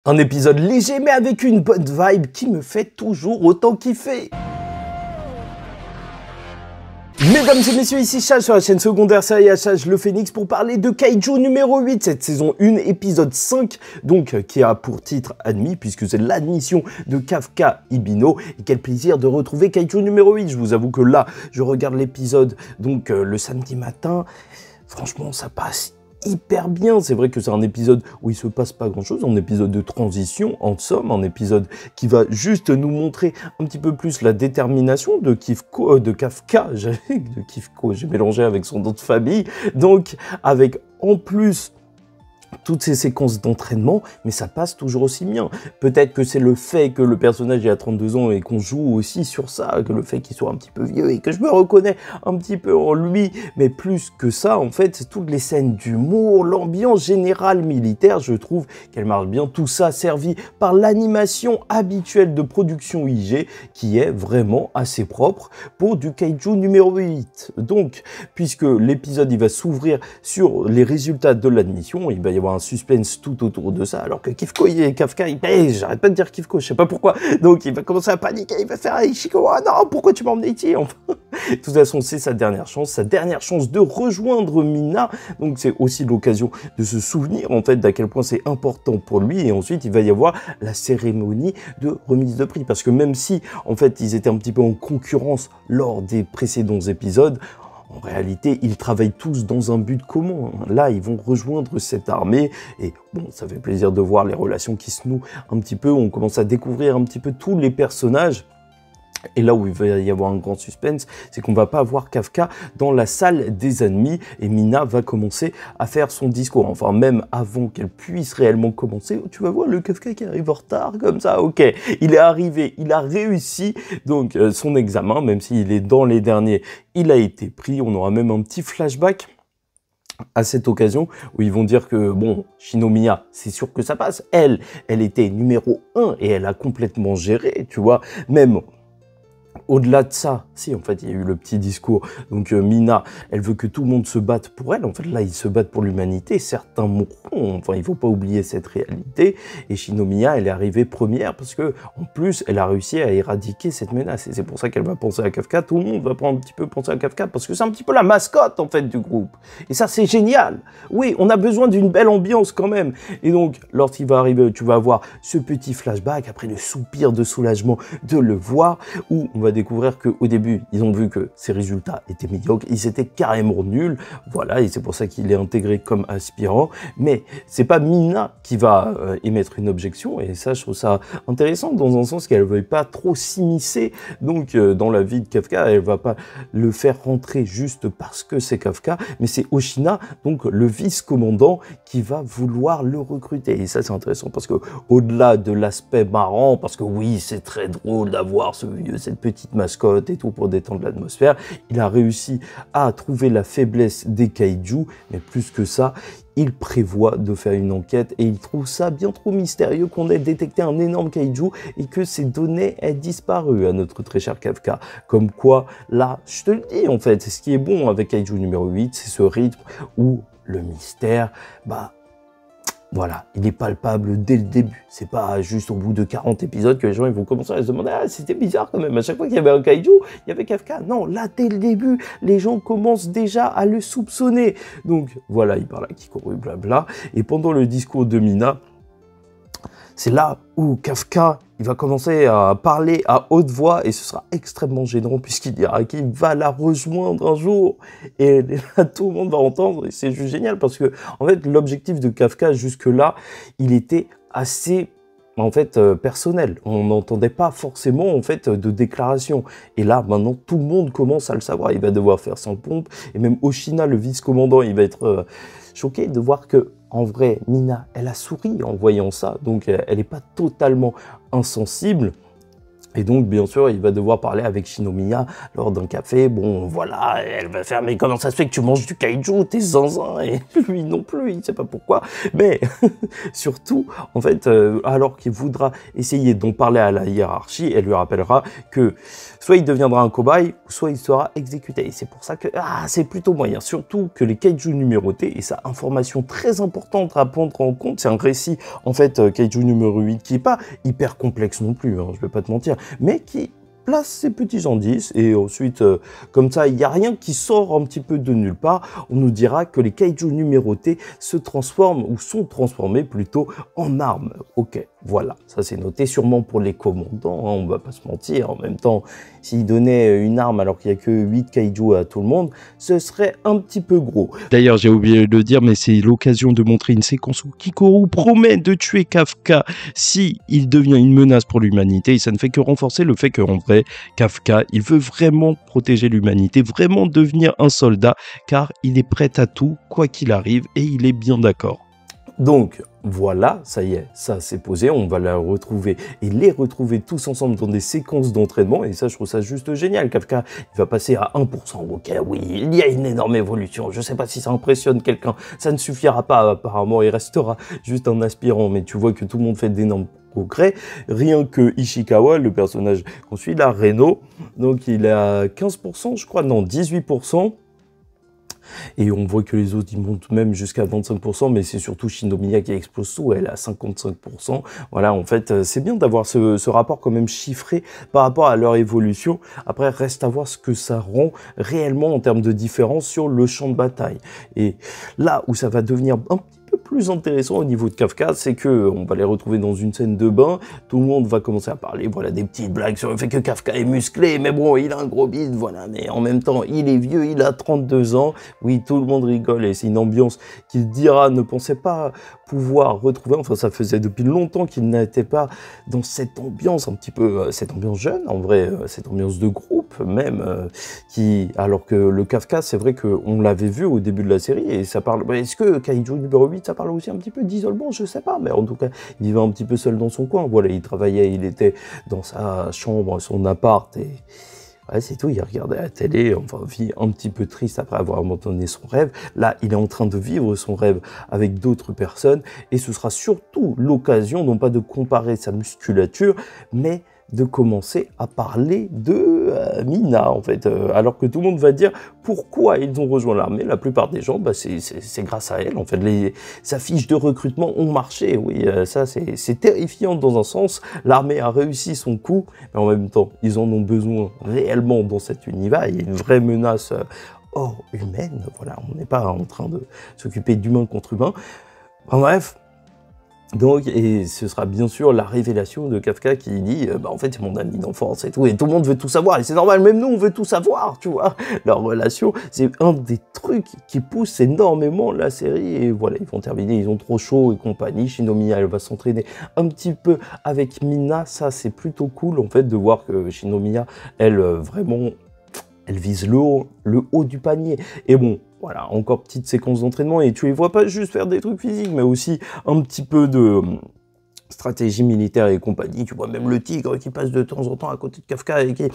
Un épisode léger mais avec une bonne vibe qui me fait toujours autant kiffer. Mesdames et messieurs, ici Chaj sur la chaîne secondaire série Chaj le Phénix pour parler de Kaiju numéro 8, cette saison 1, épisode 5, donc qui a pour titre Admis, puisque c'est l'admission de Kafka Ibino. Et quel plaisir de retrouver Kaiju numéro 8. Je vous avoue que là, je regarde l'épisode donc le samedi matin. Franchement, ça passe hyper bien. C'est vrai que c'est un épisode où il se passe pas grand chose, un épisode de transition en somme, un épisode qui va juste nous montrer un petit peu plus la détermination de Kafka, j'ai mélangé avec son nom de famille, donc avec en plus toutes ces séquences d'entraînement, mais ça passe toujours aussi bien. Peut-être que c'est le fait que le personnage ait 32 ans et qu'on joue aussi sur ça, que le fait qu'il soit un petit peu vieux et que je me reconnais un petit peu en lui, mais plus que ça, en fait, c'est toutes les scènes d'humour, l'ambiance générale militaire, je trouve qu'elle marche bien. Tout ça servi par l'animation habituelle de production IG, qui est vraiment assez propre pour du Kaiju numéro 8. Donc, puisque l'épisode il va s'ouvrir sur les résultats de l'admission, il va y avoir un suspense tout autour de ça, alors que Kafka, j'arrête pas de dire Kifko, je sais pas pourquoi, donc il va commencer à paniquer, il va faire « Ichiko, ah non, pourquoi tu m'as emmené ici ?» Enfin, de toute façon, c'est sa dernière chance de rejoindre Mina, donc c'est aussi l'occasion de se souvenir, en fait, d'à quel point c'est important pour lui, et ensuite, il va y avoir la cérémonie de remise de prix, parce que même si, en fait, ils étaient un petit peu en concurrence lors des précédents épisodes, en réalité, ils travaillent tous dans un but commun. Là, ils vont rejoindre cette armée et bon, ça fait plaisir de voir les relations qui se nouent un petit peu. On commence à découvrir un petit peu tous les personnages. Et là où il va y avoir un grand suspense, c'est qu'on va pas avoir Kafka dans la salle des ennemis et Mina va commencer à faire son discours. Enfin, même avant qu'elle puisse réellement commencer, tu vas voir le Kafka qui arrive en retard comme ça. Ok, il est arrivé, il a réussi donc son examen, même s'il est dans les derniers, il a été pris. On aura même un petit flashback à cette occasion où ils vont dire que bon, Shinomiya, c'est sûr que ça passe. Elle était numéro 1 et elle a complètement géré, tu vois, même au-delà de ça, si, en fait, il y a eu le petit discours. Donc, Mina, elle veut que tout le monde se batte pour elle. En fait, là, ils se battent pour l'humanité. Certains mourront. Enfin, il faut pas oublier cette réalité. Et Shinomiya, elle est arrivée première parce que, en plus, elle a réussi à éradiquer cette menace. Et c'est pour ça qu'elle va penser à Kafka. Tout le monde va prendre un petit peu penser à Kafka parce que c'est un petit peu la mascotte, en fait, du groupe. Et ça, c'est génial. Oui, on a besoin d'une belle ambiance quand même. Et donc, lorsqu'il va arriver, tu vas avoir ce petit flashback, après le soupir de soulagement de le voir, où on va découvrir qu'au début, ils ont vu que ses résultats étaient médiocres, ils étaient carrément nuls, voilà, et c'est pour ça qu'il est intégré comme aspirant, mais c'est pas Mina qui va émettre une objection, et ça, je trouve ça intéressant, dans un sens qu'elle ne veuille pas trop s'immiscer, donc dans la vie de Kafka, elle va pas le faire rentrer juste parce que c'est Kafka, mais c'est Oshina, donc le vice-commandant, qui va vouloir le recruter, et ça, c'est intéressant, parce que au-delà de l'aspect marrant, parce que oui, c'est très drôle d'avoir cette petite mascotte et tout pour détendre l'atmosphère, il a réussi à trouver la faiblesse des kaiju, mais plus que ça, il prévoit de faire une enquête et il trouve ça bien trop mystérieux qu'on ait détecté un énorme kaiju et que ces données aient disparu à notre très cher Kafka. Comme quoi, là, je te le dis en fait, ce qui est bon avec Kaiju numéro 8, c'est ce rythme où le mystère, voilà, il est palpable dès le début. C'est pas juste au bout de 40 épisodes que les gens ils vont commencer à se demander « Ah, c'était bizarre quand même, à chaque fois qu'il y avait un kaiju, il y avait Kafka. » Non, là, dès le début, les gens commencent déjà à le soupçonner. Donc, voilà, il parle à Kikoru, blabla. Et pendant le discours de Mina, c'est là où Kafka, il va commencer à parler à haute voix et ce sera extrêmement gênant puisqu'il dira qu'il va la rejoindre un jour. Et là, tout le monde va entendre et c'est juste génial parce que, en fait, l'objectif de Kafka jusque-là, il était assez personnel. On n'entendait pas forcément, en fait, de déclaration. Et là, maintenant, tout le monde commence à le savoir. Il va devoir faire sans pompe. Et même Oshina, le vice-commandant, il va être choqué de voir que, en vrai, Mina, elle a souri en voyant ça. Donc, elle n'est pas totalement insensible. Et donc, bien sûr, il va devoir parler avec Shinomiya lors d'un café. Bon, voilà, elle va faire, mais comment ça se fait que tu manges du kaiju, t'es zinzin? Et lui non plus, il sait pas pourquoi. Mais surtout, en fait, alors qu'il voudra essayer d'en parler à la hiérarchie, elle lui rappellera que soit il deviendra un cobaye, soit il sera exécuté. Et c'est pour ça que, c'est plutôt moyen. Surtout que les kaiju numérotés, et ça, information très importante à prendre en compte, c'est un récit, en fait, kaiju numéro 8 qui est pas hyper complexe non plus, hein, je vais pas te mentir, mais qui place ces petits indices, et ensuite, comme ça, il n'y a rien qui sort un petit peu de nulle part. On nous dira que les kaiju numérotés se transforment, ou sont transformés plutôt, en armes. Ok, voilà, ça c'est noté sûrement pour les commandants, hein, on va pas se mentir. En même temps, s'ils donnaient une arme alors qu'il n'y a que 8 kaiju à tout le monde, ce serait un petit peu gros. D'ailleurs, j'ai oublié de le dire, mais c'est l'occasion de montrer une séquence où Kikoru promet de tuer Kafka si il devient une menace pour l'humanité, et ça ne fait que renforcer le fait qu'en vrai, Kafka, il veut vraiment protéger l'humanité, vraiment devenir un soldat, car il est prêt à tout, quoi qu'il arrive, et il est bien d'accord. Donc voilà, ça y est, ça c'est posé, on va la retrouver et les retrouver tous ensemble dans des séquences d'entraînement, et ça je trouve ça juste génial. Kafka, il va passer à 1%, ok, oui, il y a une énorme évolution, je sais pas si ça impressionne quelqu'un, ça ne suffira pas apparemment, il restera juste un aspirant, mais tu vois que tout le monde fait d'énormes progrès, rien que Ishikawa, le personnage qu'on suit là, Reno, donc il est à 15%, je crois, non, 18%, et on voit que les autres, ils montent même jusqu'à 25%, mais c'est surtout Shinomiya qui explose tout, elle est à 55%. Voilà, en fait, c'est bien d'avoir ce rapport quand même chiffré par rapport à leur évolution. Après, reste à voir ce que ça rend réellement en termes de différence sur le champ de bataille. Et là où ça va devenir un petit peu plus intéressant au niveau de Kafka, c'est que on va les retrouver dans une scène de bain, tout le monde va commencer à parler, voilà, des petites blagues sur le fait que Kafka est musclé, mais bon, il a un gros bide, voilà, mais en même temps, il est vieux, il a 32 ans, oui, tout le monde rigole, et c'est une ambiance qu'il dira, ne pensait pas pouvoir retrouver, enfin, ça faisait depuis longtemps qu'il n'était pas dans cette ambiance, un petit peu, cette ambiance jeune, en vrai, cette ambiance de groupe, même, alors que le Kafka, c'est vrai qu'on l'avait vu au début de la série, et ça parle, est-ce que Kaiju numéro 8, ça parle aussi un petit peu d'isolement, je sais pas, mais en tout cas, il vivait un petit peu seul dans son coin, voilà, il travaillait, il était dans sa chambre, son appart, et ouais, c'est tout, il regardait la télé, enfin, vie un petit peu triste après avoir abandonné son rêve. Là, il est en train de vivre son rêve avec d'autres personnes, et ce sera surtout l'occasion, non pas de comparer sa musculature, mais de commencer à parler de Mina, en fait, alors que tout le monde va dire pourquoi ils ont rejoint l'armée. La plupart des gens, c'est grâce à elle, en fait, sa fiche de recrutement ont marché, oui, ça c'est terrifiant dans un sens, l'armée a réussi son coup, mais en même temps, ils en ont besoin réellement dans cet univers, il y a une vraie menace hors humaine, voilà, on n'est pas en train de s'occuper d'humain contre humain, enfin, bref. Donc, et ce sera bien sûr la révélation de Kafka qui dit en fait c'est mon ami d'enfance et tout le monde veut tout savoir, et c'est normal, même nous on veut tout savoir, tu vois. Leur relation, c'est un des trucs qui pousse énormément la série, et voilà, ils vont terminer, ils ont trop chaud et compagnie. Shinomiya, elle va s'entraîner un petit peu avec Mina, ça c'est plutôt cool en fait de voir que Shinomiya, elle vraiment, elle vise le haut du panier, et bon, voilà, encore petite séquence d'entraînement, et tu les vois pas juste faire des trucs physiques, mais aussi un petit peu de stratégie militaire et compagnie. Tu vois même le tigre qui passe de temps en temps à côté de Kafka et qui,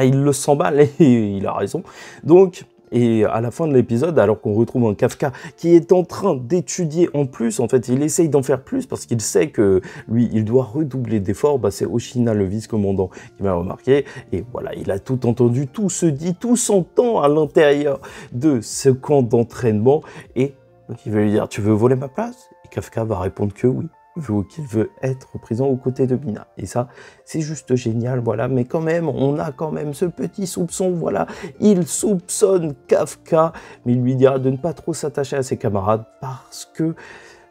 il le s'emballe, et il a raison. Donc, et à la fin de l'épisode, alors qu'on retrouve un Kafka qui est en train d'étudier en plus, en fait, il essaye d'en faire plus parce qu'il sait que lui, il doit redoubler d'efforts. C'est Oshina, le vice-commandant, qui m'a remarqué. Et voilà, il a tout entendu, tout se dit, tout s'entend à l'intérieur de ce camp d'entraînement. Et donc, il va lui dire, tu veux voler ma place? Et Kafka va répondre que oui, qu'il veut être présent aux côtés de Mina. Et ça, c'est juste génial, voilà. Mais quand même, on a quand même ce petit soupçon, voilà. Il soupçonne Kafka, mais il lui dira de ne pas trop s'attacher à ses camarades, parce que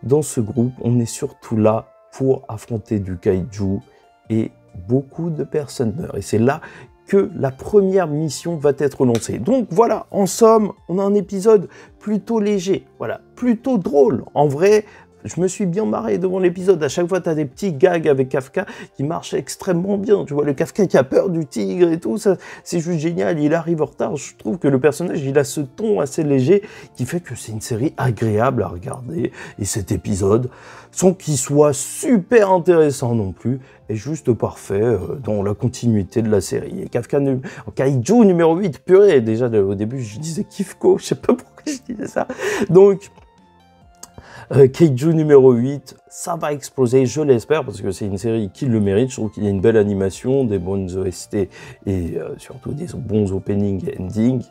dans ce groupe, on est surtout là pour affronter du kaiju, et beaucoup de personnes meurent. Et c'est là que la première mission va être lancée. Donc voilà, en somme, on a un épisode plutôt léger, voilà, plutôt drôle. En vrai, je me suis bien marré devant l'épisode. À chaque fois, tu as des petits gags avec Kafka qui marchent extrêmement bien. Tu vois, le Kafka qui a peur du tigre et tout, ça, c'est juste génial. Il arrive en retard. Je trouve que le personnage, il a ce ton assez léger qui fait que c'est une série agréable à regarder. Et cet épisode, sans qu'il soit super intéressant non plus, est juste parfait dans la continuité de la série. Et Kaiju numéro 8, purée, déjà au début, je disais Kifko, je sais pas pourquoi je disais ça. Donc, Kaiju numéro 8, ça va exploser, je l'espère, parce que c'est une série qui le mérite. Je trouve qu'il y a une belle animation, des bonnes OST et surtout des bons openings et endings.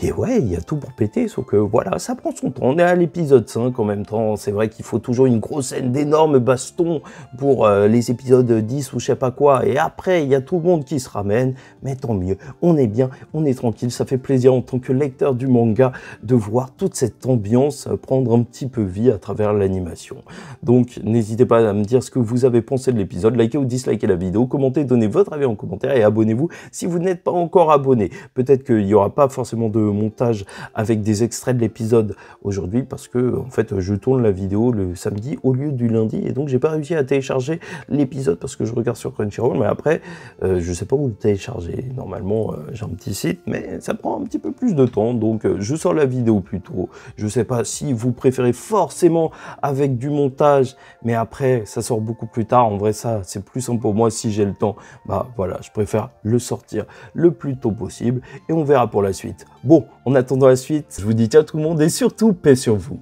Et ouais, il y a tout pour péter, sauf que voilà, ça prend son temps. On est à l'épisode 5 en même temps. C'est vrai qu'il faut toujours une grosse scène d'énormes bastons pour les épisodes 10 ou je sais pas quoi. Et après, il y a tout le monde qui se ramène. Mais tant mieux, on est bien, on est tranquille. Ça fait plaisir en tant que lecteur du manga de voir toute cette ambiance prendre un petit peu vie à travers l'animation. Donc, n'hésitez pas à me dire ce que vous avez pensé de l'épisode. Likez ou dislikez la vidéo, commentez, donnez votre avis en commentaire et abonnez-vous si vous n'êtes pas encore abonné. Peut-être qu'il n'y aura pas forcément de montage avec des extraits de l'épisode aujourd'hui parce que en fait je tourne la vidéo le samedi au lieu du lundi et donc j'ai pas réussi à télécharger l'épisode parce que je regarde sur Crunchyroll, mais après je sais pas où le télécharger. Normalement j'ai un petit site mais ça prend un petit peu plus de temps, donc je sors la vidéo plus tôt. Je sais pas si vous préférez forcément avec du montage mais après ça sort beaucoup plus tard. En vrai ça c'est plus simple pour moi si j'ai le temps. Bah voilà, je préfère le sortir le plus tôt possible et on verra pour la suite. Bon, en attendant la suite, je vous dis ciao tout le monde et surtout paix sur vous.